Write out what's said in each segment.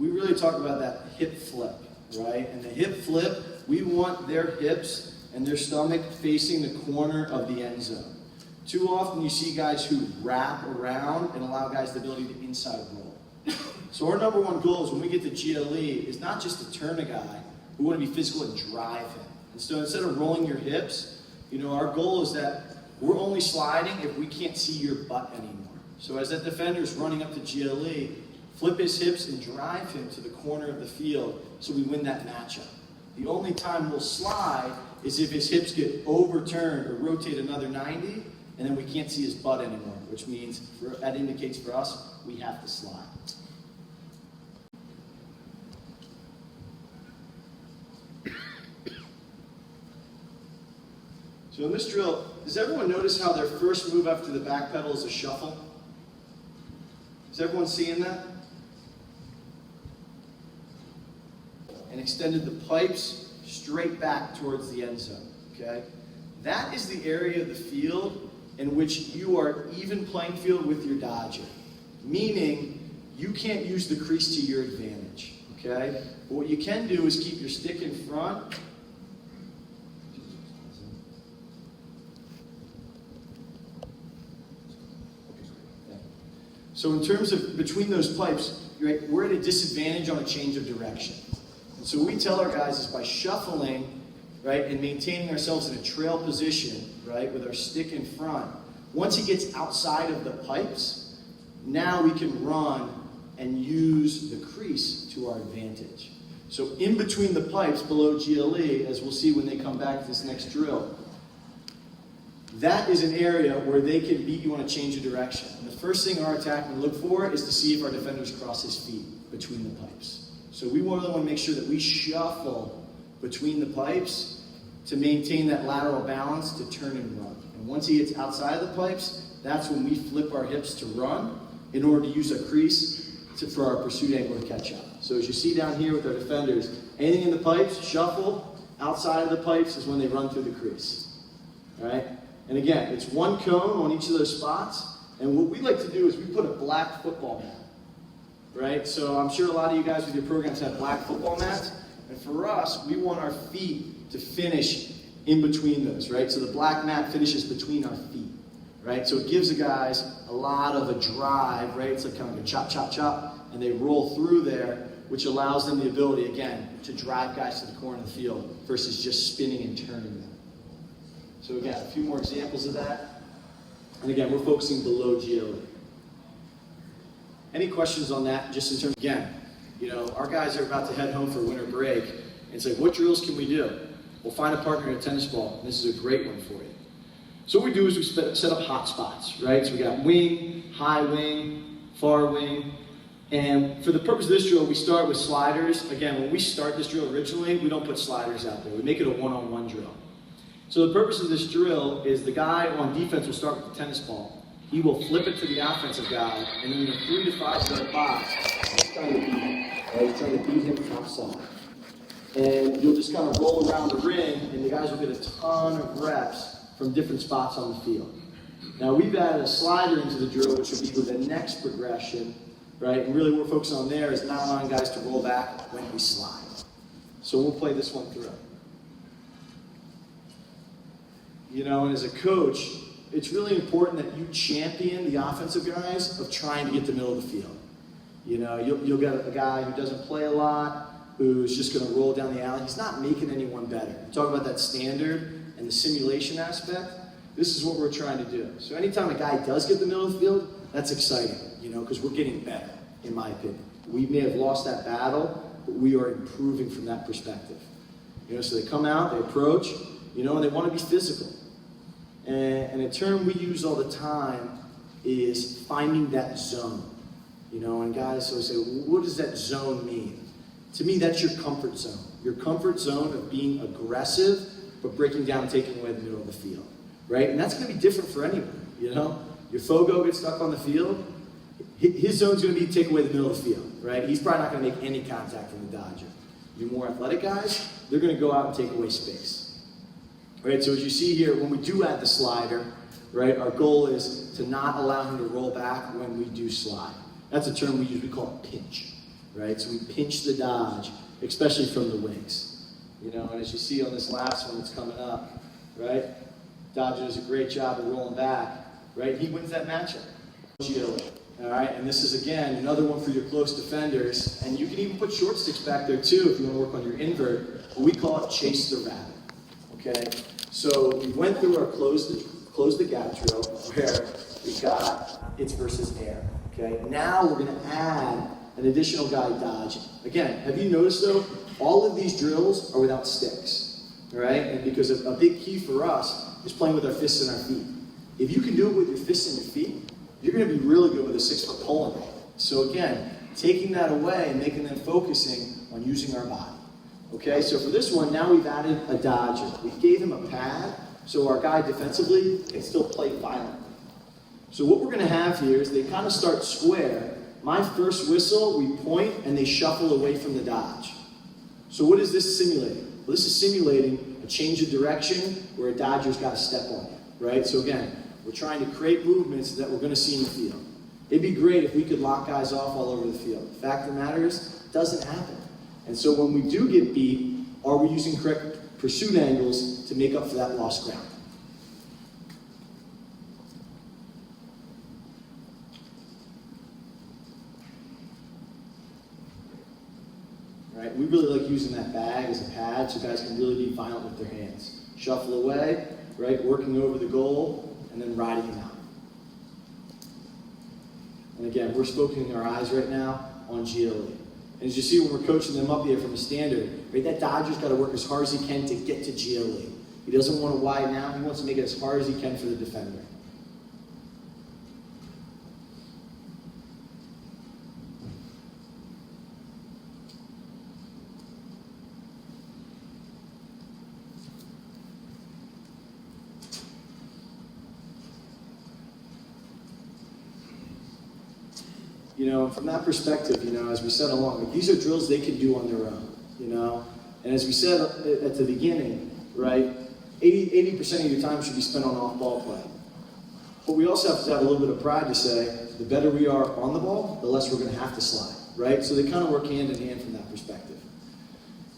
we really talk about that hip flip, right? And the hip flip, we want their hips and their stomach facing the corner of the end zone. Too often you see guys who wrap around and allow guys the ability to inside roll. So our number one goal is when we get to GLE is not just to turn a guy, we want to be physical and drive him. And so instead of rolling your hips, our goal is that we're only sliding if we can't see your butt anymore. So as that defender is running up to GLE, flip his hips and drive him to the corner of the field so we win that matchup. The only time we'll slide is if his hips get overturned or rotate another 90, and then we can't see his butt anymore, which means that indicates for us we have to slide. So in this drill, does everyone notice how their first move after the back pedal is a shuffle? Is everyone seeing that? And extended the pipes straight back towards the end zone, okay? That is the area of the field in which you are even playing field with your dodger, meaning you can't use the crease to your advantage, okay? But what you can do is keep your stick in front. So in terms of between those pipes, right, we're at a disadvantage on a change of direction. And so what we tell our guys is by shuffling, right, and maintaining ourselves in a trail position, right, with our stick in front, once he gets outside of the pipes, now we can run and use the crease to our advantage. So in between the pipes below GLE, as we'll see when they come back to this next drill, that is an area where they can beat you on a change of direction. And the first thing our attackmen look for is to see if our defenders cross his feet between the pipes. So we really want to make sure that we shuffle between the pipes to maintain that lateral balance to turn and run. And once he gets outside of the pipes, that's when we flip our hips to run in order to use a crease for our pursuit angle to catch up. So as you see down here with our defenders, anything in the pipes, shuffle. Outside of the pipes is when they run through the crease. All right? And again, it's one cone on each of those spots. And what we like to do is we put a black football mat. Right? So I'm sure a lot of you guys with your programs have black football mats. And for us, we want our feet to finish in between those, right? So the black mat finishes between our feet, right? So it gives the guys a lot of a drive, right? It's like kind of a chop, chop, chop, and they roll through there, which allows them the ability, again, to drive guys to the corner of the field versus just spinning and turning them. So again, a few more examples of that. And again, we're focusing below GLE. Any questions on that, just in terms, again, our guys are about to head home for winter break, and it's like, what drills can we do? We'll find a partner in a tennis ball, and this is a great one for you. So what we do is we set up hot spots, right? So we got wing, high wing, far wing, and for the purpose of this drill, we start with sliders. Again, when we start this drill originally, we don't put sliders out there. We make it a one-on-one drill. So the purpose of this drill is the guy on defense will start with the tennis ball. He will flip it to the offensive guy, and in a 3 to 5 yard box, he's trying to beat him. Right? He's trying to beat him outside. And you'll just kind of roll around the ring, and the guys will get a ton of reps from different spots on the field. Now we've added a slider into the drill, which would be with the next progression, right? And really what we're focusing on there is not allowing guys to roll back when we slide. So we'll play this one through. And as a coach, it's really important that you champion the offensive guys of trying to get the middle of the field. You'll get a guy who doesn't play a lot, who's just going to roll down the alley. He's not making anyone better. Talk about that standard and the simulation aspect. This is what we're trying to do. So anytime a guy does get the middle of the field, that's exciting, because we're getting better, in my opinion. We may have lost that battle, but we are improving from that perspective. So they come out, they approach, and they want to be physical. And a term we use all the time is finding that zone. And guys always say, well, what does that zone mean? To me, that's your comfort zone. Your comfort zone of being aggressive, but breaking down and taking away the middle of the field, right? And that's going to be different for anyone, Your Fogo gets stuck on the field, his zone's going to be to take away the middle of the field, right? He's probably not going to make any contact from the dodger. Your more athletic guys, they're going to go out and take away space. Right, so as you see here, when we do add the slider, right, our goal is to not allow him to roll back when we do slide. That's a term we use, we call it pinch. right? So we pinch the dodge, especially from the wings. You know, and as you see on this last one that's coming up, right? Dodger does a great job of rolling back, right? He wins that matchup. All right, and this is, again, another one for your close defenders. And you can even put short sticks back there, too, if you want to work on your invert. But we call it chase the rabbit, okay? So we went through our close the gap drill, where we got it's versus air, okay? Now we're going to add an additional guy dodging. Again, have you noticed, though, all of these drills are without sticks, all right? And because a big key for us is playing with our fists and our feet. If you can do it with your fists and your feet, you're going to be really good with a 6-foot pole in it. So again, taking that away and making them focusing on using our body. Okay, so for this one, now we've added a dodger. We gave him a pad, so our guy defensively can still play violently. So what we're going to have here is they kind of start square. My first whistle, we point, and they shuffle away from the dodge. So what is this simulating? Well, this is simulating a change of direction where a dodger's got to step on you, right? So again, we're trying to create movements that we're going to see in the field. It'd be great if we could lock guys off all over the field. The fact of the matter is, it doesn't happen. And so when we do get beat, are we using correct pursuit angles to make up for that lost ground? All right, we really like using that bag as a pad so guys can really be violent with their hands. Shuffle away, right, working over the goal, and then riding him out. And again, we're focusing our eyes right now on GLE. And as you see when we're coaching them up here from a standard, right, that dodger's got to work as hard as he can to get to GLE. He doesn't want to widen out, he wants to make it as hard as he can for the defender. You know, from that perspective, you know, as we said along, like, these are drills they can do on their own, you know. And as we said at the beginning, right, 80% of your time should be spent on off-ball play. But we also have to have a little bit of pride to say, the better we are on the ball, the less we're going to have to slide, right? So they kind of work hand in hand from that perspective.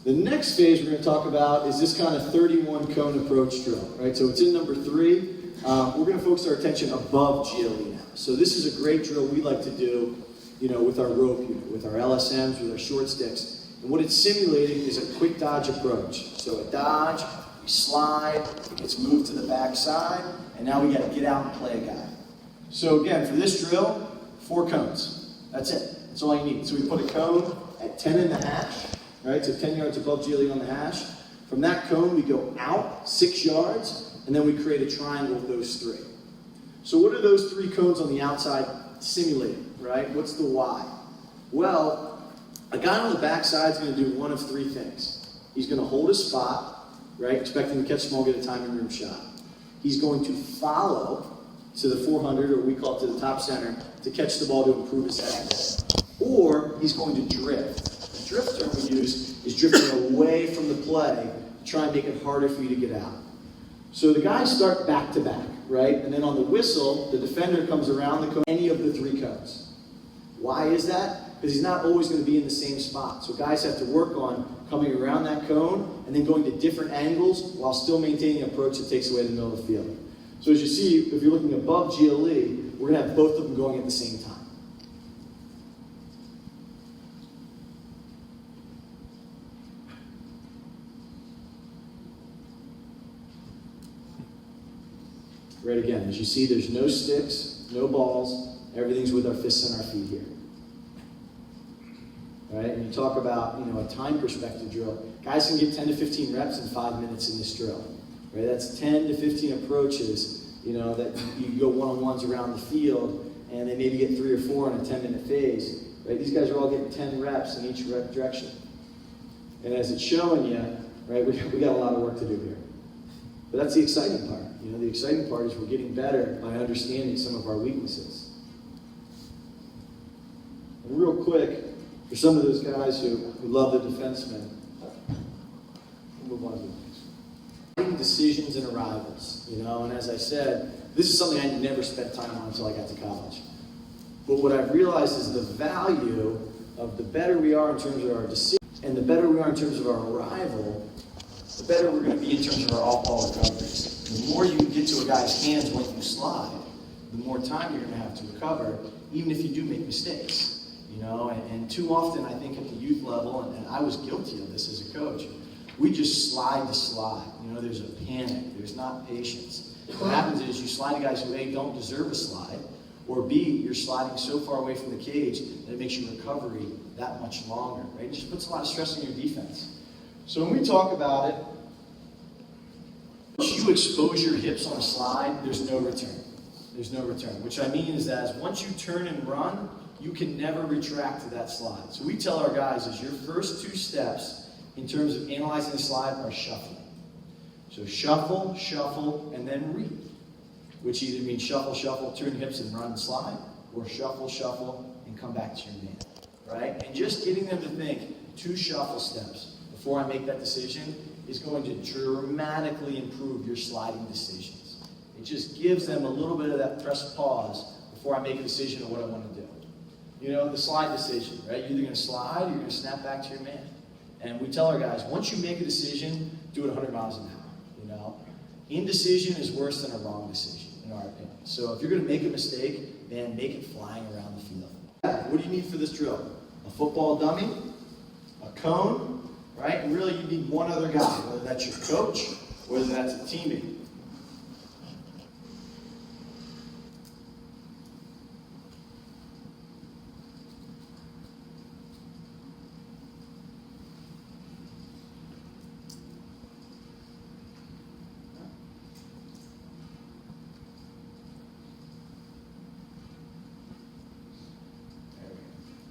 The next phase we're going to talk about is this kind of 31 cone approach drill, right? So it's in number 3. We're going to focus our attention above GLE now. So this is a great drill we like to do, you know, with our rope unit, with our LSMs, with our short sticks. And what it's simulating is a quick dodge approach. So a dodge, we slide, it gets moved to the back side, and now we got to get out and play a guy. So again, for this drill, 4 cones. That's it. That's all you need. So we put a cone at 10 in the hash, right? So 10 yards above GLE on the hash. From that cone, we go out 6 yards, and then we create a triangle with those 3. So what are those 3 cones on the outside simulating, right? What's the why? Well, a guy on the backside is going to do one of 3 things. He's going to hold his spot, right, expecting to catch the ball, get a timing room shot. He's going to follow to the 400, or we call it to the top center, to catch the ball to improve his angle. Or he's going to drift. The drift term we use is drifting away from the play to try and make it harder for you to get out. So the guys start back to back, right? And then on the whistle, the defender comes around the cone, any of the 3 cones. Why is that? Because he's not always going to be in the same spot. So guys have to work on coming around that cone and then going to different angles while still maintaining an approach that takes away the middle of the field. So as you see, if you're looking above GLE, we're going to have both of them going at the same time. Right, again, as you see, there's no sticks, no balls, everything's with our fists and our feet here. All right, and you talk about, you know, a time perspective drill. Guys can get 10 to 15 reps in 5 minutes in this drill. Right, that's 10 to 15 approaches, you know, that you go one-on-ones around the field, and they maybe get 3 or 4 in a 10-minute phase. Right, these guys are all getting 10 reps in each direction. And as it's showing you, right, we got a lot of work to do here. But that's the exciting part. You know, the exciting part is we're getting better by understanding some of our weaknesses. And real quick, for some of those guys who love the defensemen, we'll move on to the next. Decisions and arrivals, you know, and as I said, this is something I never spent time on until I got to college. But what I've realized is the value of the better we are in terms of our decision, and the better we are in terms of our arrival, the better we're going to be in terms of our off-ball recoveries. The more you get to a guy's hands when you slide, the more time you're going to have to recover, even if you do make mistakes. You know, and too often, I think at the youth level, and I was guilty of this as a coach, we just slide to slide. You know, there's a panic. There's not patience. What happens is you slide to guys who, A, don't deserve a slide, or B, you're sliding so far away from the cage that it makes your recovery that much longer, right? It just puts a lot of stress on your defense. So when we talk about it, once you expose your hips on a slide, there's no return. There's no return. Which I mean is that once you turn and run, you can never retract to that slide. So we tell our guys is your first 2 steps in terms of analyzing the slide are shuffling. So shuffle, shuffle, and then read. Which either means shuffle, shuffle, turn hips and run and slide, or shuffle, shuffle, and come back to your man. Right? And just getting them to think 2 shuffle steps before I make that decision is going to dramatically improve your sliding decisions. It just gives them a little bit of that press pause before I make a decision of what I want to do. You know, the slide decision, right? You're either going to slide or you're going to snap back to your man. And we tell our guys, once you make a decision, do it 100 miles an hour, you know? Indecision is worse than a wrong decision, in our opinion. So if you're going to make a mistake, man, make it flying around the field. What do you need for this drill? A football dummy, a cone, right? And really you need one other guy, whether that's your coach, whether that's a teammate.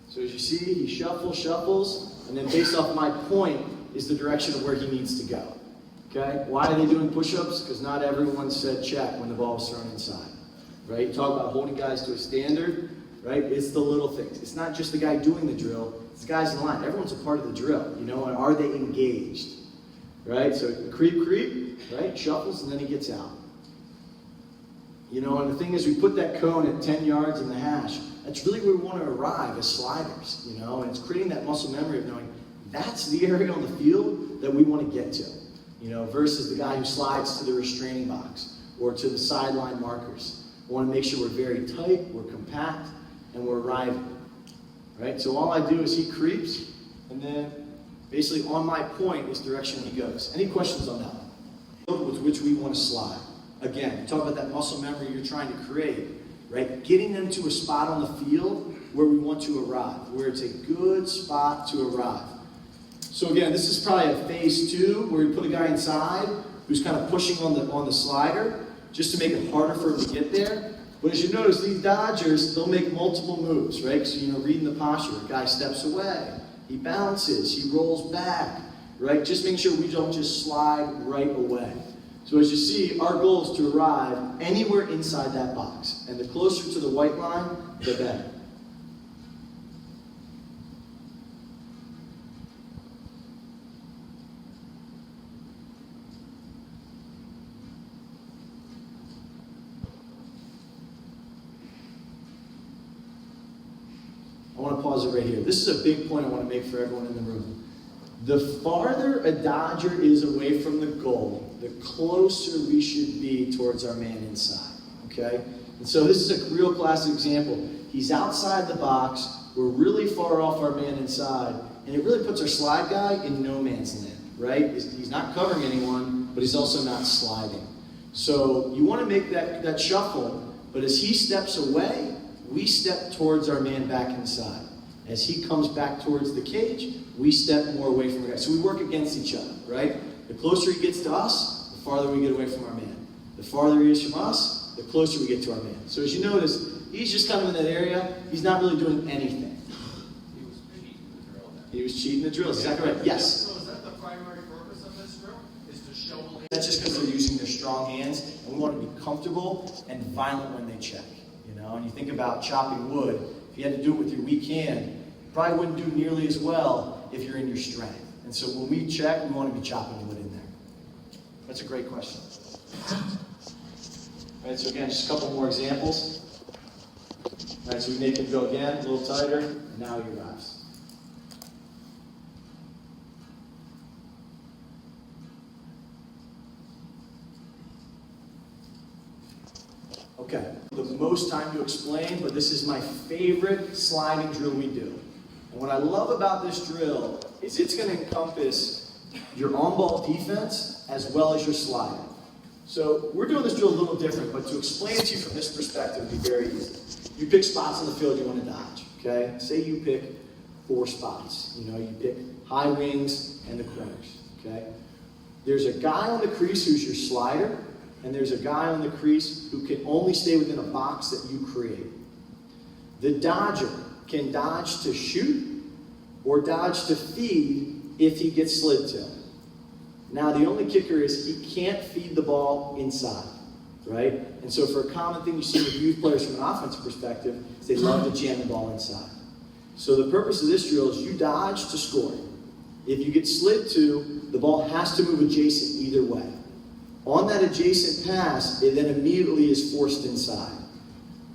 So as you see, he shuffles, and then based off my point is the direction of where he needs to go. Okay? Why are they doing push-ups? Because not everyone said check when the ball was thrown inside. Right? You talk about holding guys to a standard, right? It's the little things. It's not just the guy doing the drill, it's the guys in line. Everyone's a part of the drill, you know, and are they engaged? Right? So creep, right? Shuffles, and then he gets out. You know, and the thing is, we put that cone at 10 yards in the hash. That's really where we want to arrive as sliders, you know, and it's creating that muscle memory of knowing that's the area on the field that we want to get to, you know, versus the guy who slides to the restraining box or to the sideline markers. We want to make sure we're very tight, we're compact, and we're arriving, right? So all I do is he creeps, and then basically on my point is direction he goes. Any questions on that one? With which we want to slide. Again, talk about that muscle memory you're trying to create. Right? Getting them to a spot on the field where we want to arrive, where it's a good spot to arrive. So again, this is probably a phase 2 where you put a guy inside who's kind of pushing on the slider just to make it harder for him to get there. But as you notice, these dodgers, they'll make multiple moves, right? So, you know, reading the posture, a guy steps away, he bounces, he rolls back, right? Just making sure we don't just slide right away. So as you see, our goal is to arrive anywhere inside that box. And the closer to the white line, the better. I want to pause it right here. This is a big point I want to make for everyone in the room. The farther a dodger is away from the goal, the closer we should be towards our man inside, okay? And so this is a real classic example. He's outside the box, we're really far off our man inside, and it really puts our slide guy in no man's land, right? He's not covering anyone, but he's also not sliding. So you want to make that shuffle, but as he steps away, we step towards our man back inside. As he comes back towards the cage, we step more away from the guy. So we work against each other, right? The closer he gets to us, the farther we get away from our man. The farther he is from us, the closer we get to our man. So as you notice, he's just kind of in that area. He's not really doing anything. He was cheating the drill then. He was cheating the drill. Exactly right. Yes. So is that the primary purpose of this drill? Is to show? That's just because they're using their strong hands, and we want to be comfortable and violent when they check. You know, and you think about chopping wood. If you had to do it with your weak hand, you probably wouldn't do nearly as well if you're in your strength. And so when we check, we want to be chopping wood in there. That's a great question. All right, so again, just a couple more examples. All right, so we make him go again, a little tighter, and now he arrives. most time to explain, but this is my favorite sliding drill we do. And what I love about this drill is it's going to encompass your on-ball defense as well as your sliding. So we're doing this drill a little different, but to explain it to you from this perspective would be very easy. You pick spots on the field you want to dodge, okay? Say you pick 4 spots. You know, you pick high wings and the corners, okay? There's a guy on the crease who's your slider, and there's a guy on the crease who can only stay within a box that you create. The dodger can dodge to shoot or dodge to feed if he gets slid to. Now, the only kicker is he can't feed the ball inside, right? And so for a common thing you see with youth players from an offensive perspective is they love to jam the ball inside. So the purpose of this drill is you dodge to score. If you get slid to, the ball has to move adjacent either way. On that adjacent pass, it then immediately is forced inside.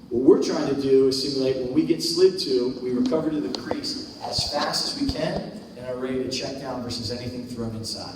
What we're trying to do is simulate when we get slid to, we recover to the crease as fast as we can and are ready to check down versus anything thrown inside.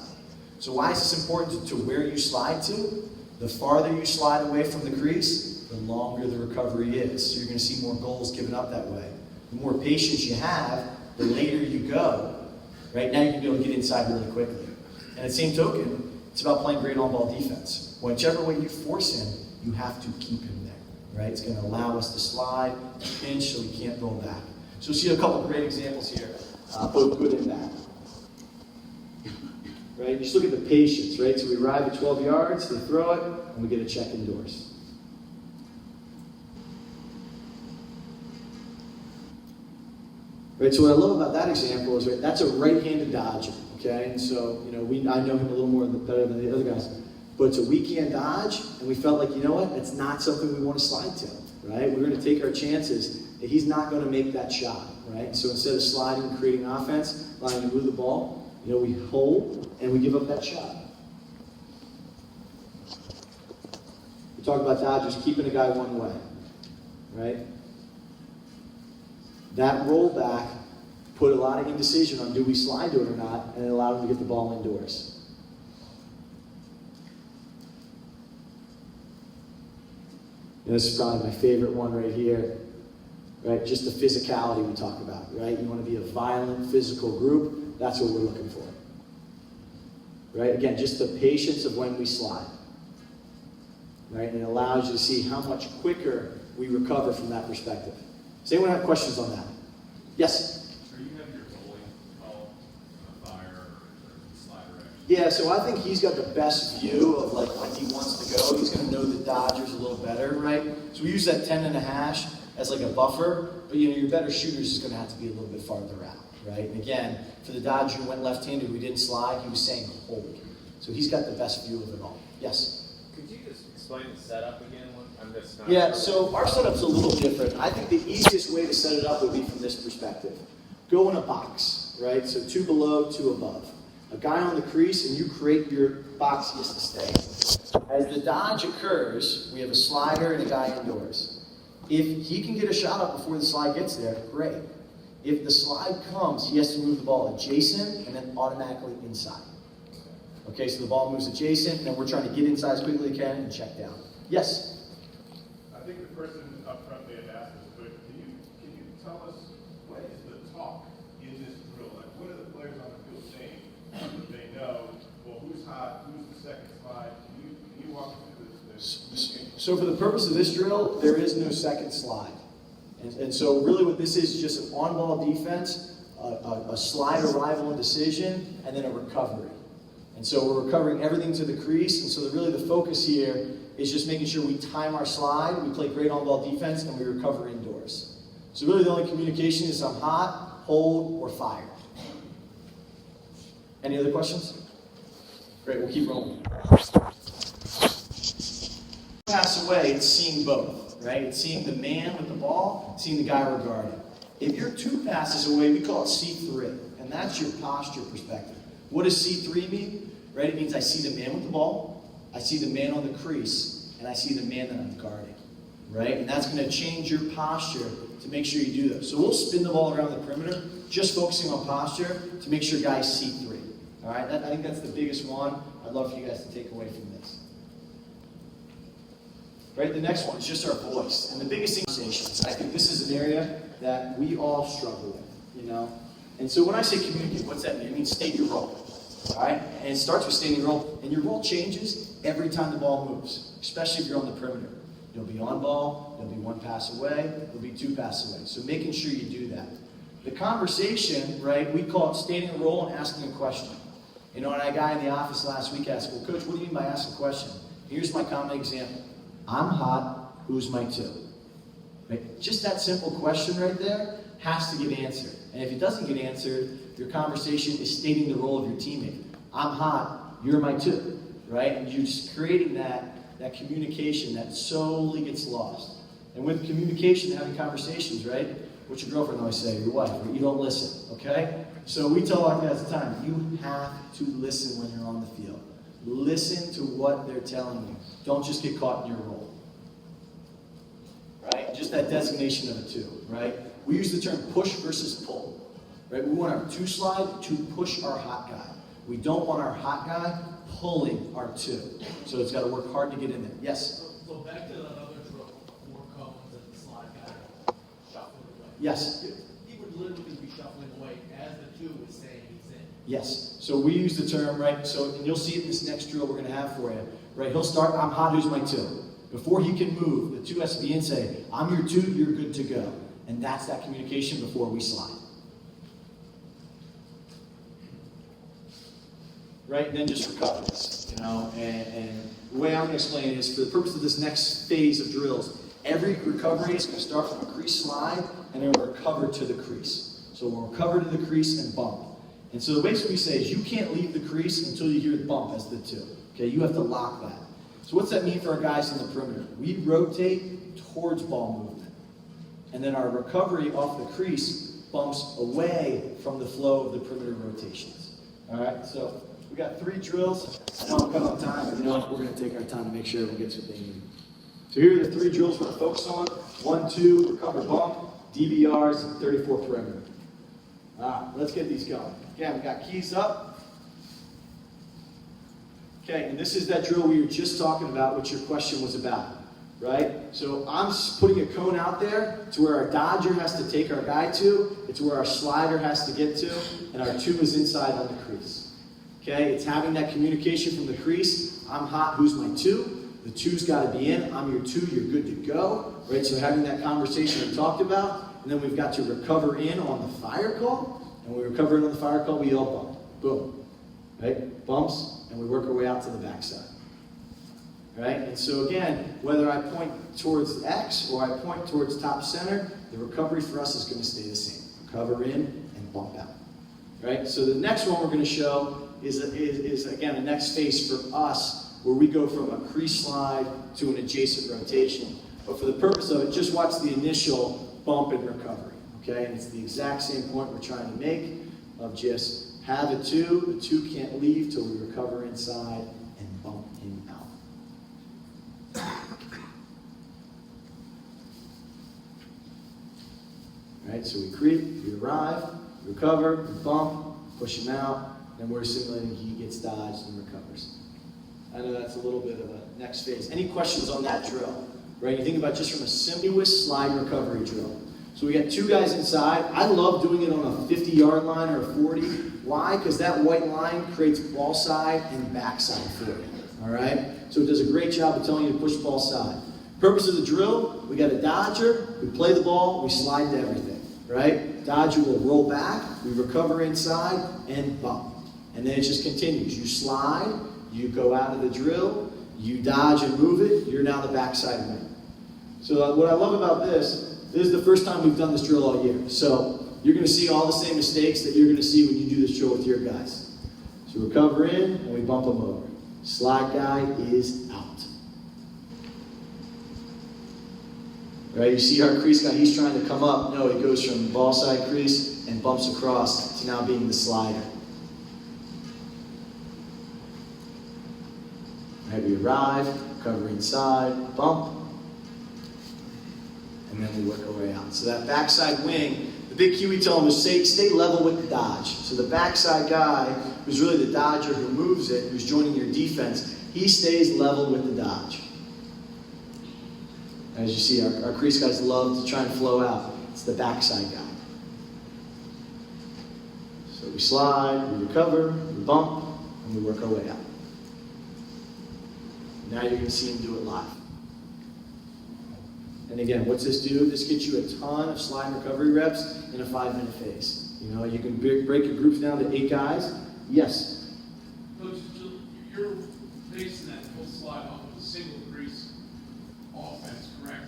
So why is this important to where you slide to? The farther you slide away from the crease, the longer the recovery is. So you're going to see more goals given up that way. The more patience you have, the later you go. Right now you can be able to get inside really quickly. And at the same token, it's about playing great on-ball defense. Whichever way you force him, you have to keep him there. Right? It's going to allow us to slide, pinch, so we can't roll back. So you'll see a couple of great examples here, both good and bad. Right? Just look at the patience, right? So we arrive at 12 yards, they throw it, and we get a check indoors. Right? So what I love about that example is, right, that's a right-handed dodger, okay? And so, you know, I know him a little more better than the other guys. But it's a weekend dodge, and we felt like, you know what, that's not something we want to slide to, right? We're going to take our chances that he's not going to make that shot, right? So instead of sliding and creating offense, allowing him to move the ball, you know, we hold and we give up that shot. We talk about dodgers keeping a guy one way, right? That rollback put a lot of indecision on do we slide to it or not, and it allowed him to get the ball indoors. And this is probably my favorite one right here, right? Just the physicality we talk about, right? You want to be a violent, physical group. That's what we're looking for, right? Again, just the patience of when we slide, right? And it allows you to see how much quicker we recover from that perspective. Does anyone have questions on that? Yes? So you have your goalie call a fire or slider action? Yeah, so I think he's got the best view of like when he wants to go. He's going to know the Dodgers a little better, right? So we use that 10 and a hash as like a buffer, but you know, your better shooters is going to have to be a little bit farther out, right? And again, for the Dodger who went left-handed, who didn't slide, he was saying hold. So he's got the best view of it all. Yes? Could you just explain the setup again? I'm just not Yeah, sure. so our setup's a little different. I think the easiest way to set it up would be from this perspective. Go in a box, right? So 2 below, 2 above. A guy on the crease, and you create your box he has to stay. As the dodge occurs, we have a slider and a guy indoors. If he can get a shot up before the slide gets there, great. If the slide comes, he has to move the ball adjacent and then automatically inside. Okay, so the ball moves adjacent, and then we're trying to get inside as quickly as we can and check down. Yes? I think the person up front may have asked this, but can you tell us what is the talk in this drill? Like, what are the players on the field saying so that they know, well, who's hot, who's the second slide? Can you walk us through this? So for the purpose of this drill, there is no second slide. And so really what this is just an on-ball defense, a slide arrival and decision, and then a recovery. And so we're recovering everything to the crease, and so really the focus here is just making sure we time our slide, we play great on-ball defense, and we recover indoors. So really the only communication is I'm hot, hold, or fire. Any other questions? Great, we'll keep rolling. Pass away, it's seeing both, right? It's seeing the man with the ball, seeing the guy regarding. If you're 2 passes away, we call it C3, and that's your posture perspective. What does C3 mean? Right? It means I see the man with the ball, I see the man on the crease, and I see the man that I'm guarding. Right? And that's going to change your posture to make sure you do that. So we'll spin the ball around the perimeter, just focusing on posture to make sure guys see 3. All right? I think that's the biggest one I'd love for you guys to take away from this. Right? The next one is just our voice. And the biggest thing is conversations. I think this is an area that we all struggle with, you know? And so when I say communicate, what's that mean? It means state your role. All right? And it starts with stating your role. And your role changes every time the ball moves, especially if you're on the perimeter. You'll be on ball, you'll be one pass away, you'll be two passes away. So making sure you do that. The conversation, right, we call it stating a role and asking a question. You know, and a guy in the office last week asked, well, Coach, what do you mean by asking a question? Here's my common example. I'm hot, who's my two? Right? Just that simple question right there has to get answered. And if it doesn't get answered, your conversation is stating the role of your teammate. I'm hot, you're my two. Right? And you're just creating that communication that solely gets lost. And with communication, having conversations, right? What's your girlfriend always say? Your wife, right? You don't listen, okay? So we tell our guys all the time, you have to listen when you're on the field. Listen to what they're telling you. Don't just get caught in your role. Right? Just that designation of a two, right? We use the term push versus pull. Right? We want our two slide to push our hot guy. We don't want our hot guy pulling our two. So it's got to work hard to get in there. Yes? So back to the other drill, four cones and the slide guy shuffling away. Yes. He would literally be shuffling away as the two is saying he's in. Yes. So we use the term, right? So, and you'll see it in this next drill we're going to have for you. Right? He'll start, I'm hot, who's my two? Before he can move, the two has to be in, say, I'm your two, you're good to go. And that's that communication before we slide. Right? And then just recoveries, you know, and the way I'm going to explain it is for the purpose of this next phase of drills, every recovery is going to start from a crease slide and then we'll recover to the crease. So we'll recover to the crease and bump. And so the way we say is you can't leave the crease until you hear the bump as the two. Okay, you have to lock that. So what's that mean for our guys in the perimeter? We rotate towards ball movement. And then our recovery off the crease bumps away from the flow of the perimeter rotations. All right, so we got 3 drills. I know I'm cutting on time, but you know what? We're going to take our time to make sure everyone gets what they need. So here are the 3 drills we're going to focus on. 1, 2, recover bump, DBRs, and 34 perimeter. All right, let's get these going. Again, we got keys up. Okay, and this is that drill we were just talking about, what your question was about, right? So I'm putting a cone out there to where our dodger has to take our guy to, it's where our slider has to get to, and our 2 is inside on the crease. Okay, it's having that communication from the crease. I'm hot, who's my 2? The 2's got to be in. I'm your 2, you're good to go. Right, so having that conversation we talked about, and then we've got to recover in on the fire call, and when we recover in on the fire call, we yell bump. Boom. Right, bumps, and we work our way out to the backside. Right, and so again, whether I point towards X or I point towards top center, the recovery for us is going to stay the same. Recover in and bump out. Right, so the next one we're going to show is again the next phase for us where we go from a crease slide to an adjacent rotation. But for the purpose of it, just watch the initial bump and recovery. Okay, and it's the exact same point we're trying to make of just have a 2, the 2 can't leave till we recover inside and bump him out. Right, so we creep, we arrive, recover, we bump, push him out, and we're simulating he gets dodged and recovers. I know that's a little bit of a next phase. Any questions on that drill? Right, you think about just from a sinuous slide recovery drill. So we got 2 guys inside. I love doing it on a 50-yard line or a 40. Why? Because that white line creates ball side and backside for you. All right? So it does a great job of telling you to push ball side. Purpose of the drill, we got a dodger, we play the ball, we slide to everything. Right? Dodger will roll back, we recover inside, and bump. And then it just continues. You slide, you go out of the drill, you dodge and move it, you're now the backside wing. So what I love about this is the first time we've done this drill all year. So you're going to see all the same mistakes that you're going to see when you do this drill with your guys. So recover in, and we bump them over. Slide guy is out. Right, you see our crease guy, he's trying to come up. No, he goes from ball side crease and bumps across to now being the slider. Right, we arrive, recover inside, bump, and then we work our way out. So that backside wing, the big cue we tell them is stay level with the dodge. So the backside guy, who's really the dodger who moves it, who's joining your defense, he stays level with the dodge. As you see, our crease guys love to try and flow out. It's the backside guy. So we slide, we recover, we bump, and we work our way out. Now you're going to see him do it live. And again, what's this do? This gets you a ton of slide and recovery reps in a 5-minute phase. You know, you can break your groups down to 8 guys. Yes. Coach, you're basing that full slide off of a single crease offense, correct?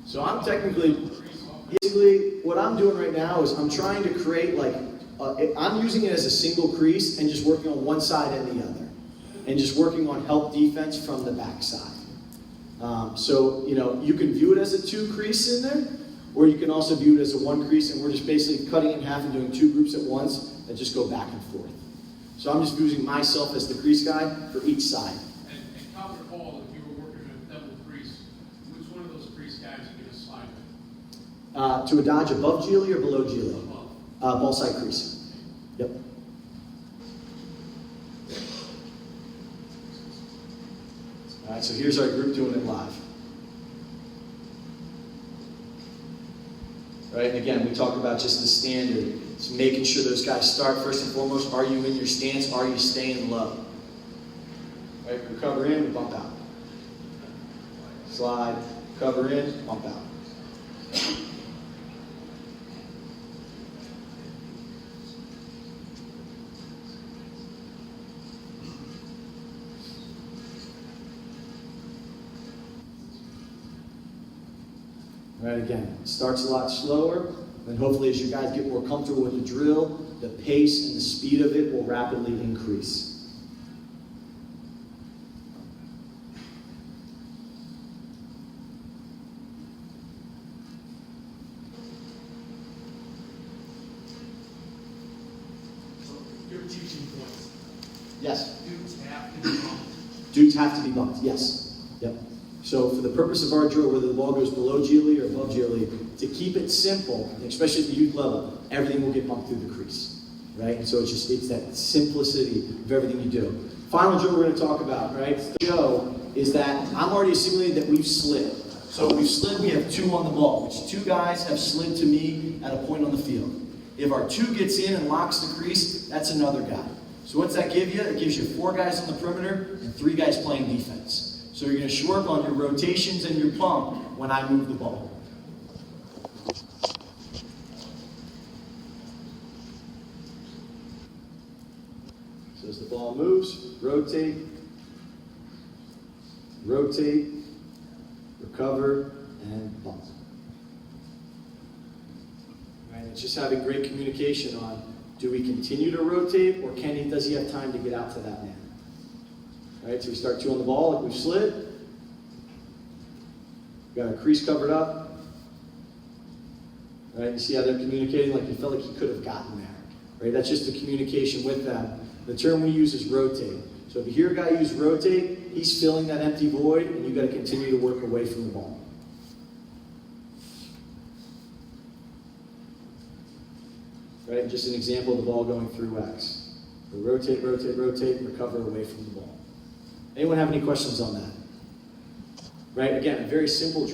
So I'm basically, what I'm doing right now is I'm trying to create I'm using it as a single crease and just working on one side and the other. And just working on help defense from the backside. So, you know, you can view it as a 2 crease in there, or you can also view it as a 1 crease, and we're just basically cutting it in half and doing 2 groups at once that just go back and forth. So I'm just using myself as the crease guy for each side. And Calvin Hall, if you were working a double crease, which one of those crease guys are you going to slide with? To a dodge above Geely or below Geely? Above. Ball side crease. Yep. All right, so here's our group doing it live. Right, and again, we talk about just the standard. It's making sure those guys start first and foremost. Are you in your stance? Are you staying low? Right, recover in, bump out. Slide, cover in, bump out. Right, again, it starts a lot slower, and hopefully as you guys get more comfortable with the drill, the pace and the speed of it will rapidly increase. So your teaching points, Yes? dudes have to be bumped. Dudes have to be bumped, yes. Yep. So for the purpose of our drill, whether the ball goes below Geely or above Geely, to keep it simple, especially at the youth level, everything will get bumped through the crease, right? And so it's that simplicity of everything you do. Final drill we're going to talk about, right? The show is that I'm already assimilated that we've slid. So we've slid, we have 2 on the ball, which 2 guys have slid to me at a point on the field. If our 2 gets in and locks the crease, that's another guy. So what's that give you? It gives you 4 guys on the perimeter and 3 guys playing defense. So you're going to work on your rotations and your pump when I move the ball. So as the ball moves, rotate, rotate, recover, and bump. Right? It's just having great communication on, do we continue to rotate, or does he have time to get out to that man? Right, so we start 2 on the ball like we've slid. Got our crease covered up. Right, you see how they're communicating like you felt like he could have gotten there. Right, that's just the communication with them. The term we use is rotate. So if you hear a guy use rotate, he's filling that empty void, and you've got to continue to work away from the ball. Right, just an example of the ball going through X. So rotate, rotate, rotate, and recover away from the ball. Anyone have any questions on that? Right, again, a very simple drill.